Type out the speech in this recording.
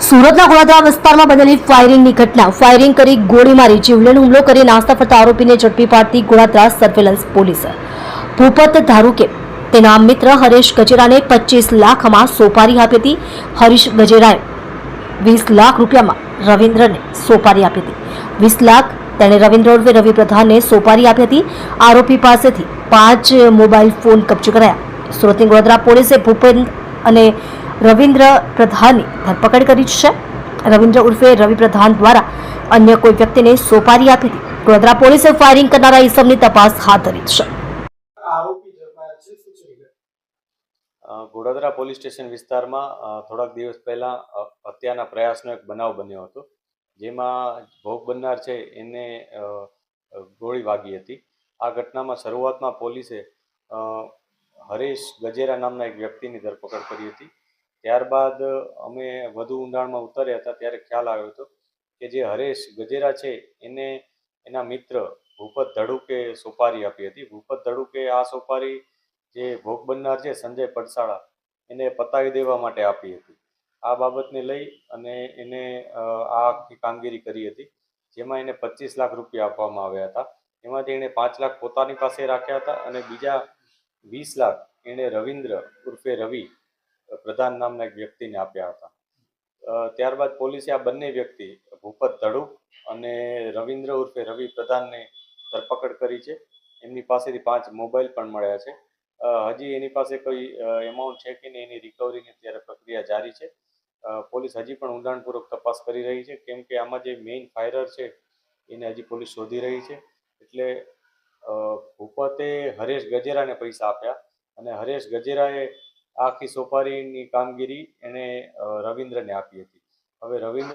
સુરતના ગોળાદરા વિસ્તારમાં બનેલી ફાયરિંગની ઘટના ફાયરિંગ કરી ગોળી મારી જીવલેણ હુમલો કરી નાસ્તા ફરતા આરોપીને ઝડપી પાડતી ગોળાદરા સર્વેલન્સ પોલીસ ભૂપત ધારુકે તેના મિત્ર હરેશ ગજેરાને 25 લાખમાં સોપારી આપી હતી. હરીશ ગજેરાએ 20 લાખ રૂપિયામાં રવિન્દ્રને સોપારી આપી હતી. 20 લાખ તેણે રવિન્દ્ર ઉર્ફે રવિ પ્રધાનને સોપારી આપી હતી. આરોપી પાસેથી 5 મોબાઈલ ફોન કબજે કરાયા. સુરતની ગોળાદરા પોલીસે ભૂપેન્દ્ર અને રવિન્દ્ર પ્રધાનની ધરપકડ કરી છે. રવિન્દ્ર ઉર્ફે રવિ પ્રધાન દ્વારા અન્ય કોઈ વ્યક્તિને સોપારી આપી હતી. ગોળાદરા પોલીસે ફાયરિંગ કરનારા ઈસમની તપાસ હાથ ધરી છે. ગોળાદરા પોલીસ સ્ટેશન વિસ્તારમાં થોડાક દિવસ પહેલા હત્યાના પ્રયાસનો એક બનાવ બન્યો હતો, જેમાં ભોગ બનનાર છે એને ગોળી વાગી હતી. આ ઘટનામાં શરૂઆતમાં પોલીસે હરેશ ગજેરા નામના એક વ્યક્તિની ધરપકડ કરી હતી. ત્યારબાદ અમે વધુ ઊંડાણમાં ઉતર્યા હતા ત્યારે ખ્યાલ આવ્યો હતો કે જે હરેશ ગજેરા છે એને એના મિત્ર ભૂપત ધડુકે સોપારી આપી હતી. ભૂપત ધડુકે આ સોપારી જે ભોગ બનનાર છે સંજય પડસાળા એને પતાવી દેવા માટે આપી હતી. આ બાબતને લઈ અને એને આ આખી કામગીરી કરી હતી, જેમાં એને 25 લાખ રૂપિયા આપવામાં આવ્યા હતા. એમાંથી એણે 5 લાખ પોતાની પાસે રાખ્યા હતા અને બીજા 20 લાખ એણે રવિન્દ્ર ઉર્ફે રવિ પ્રધાન નામના એક વ્યક્તિને આપ્યા હતા. ત્યારબાદ પોલીસે આ બંને વ્યક્તિ ભૂપત ધડુક અને રવિન્દ્ર ઉર્ફે રવિ પ્રધાનને ધરપકડ કરી છે. એમની પાસેથી 5 મોબાઈલ પણ મળ્યા છે. હજી એની પાસે કોઈ એમાઉન્ટ છે કે નહીં એની રિકવરીની અત્યારે પ્રક્રિયા જારી છે. પોલીસ હજી પણ ઊંડાણપૂર્વક તપાસ કરી રહી છે, કેમ કે આમાં જે મેઇન ફાયરર છે એને હજી પોલીસ શોધી રહી છે. એટલે ભૂપતે હરેશ ગજેરાને પૈસા આપ્યા અને હરેશ ગજેરાએ આખી સોપારીની કામગીરી એણે રવિન્દ્રને આપી હતી. હવે રવિન્દ્ર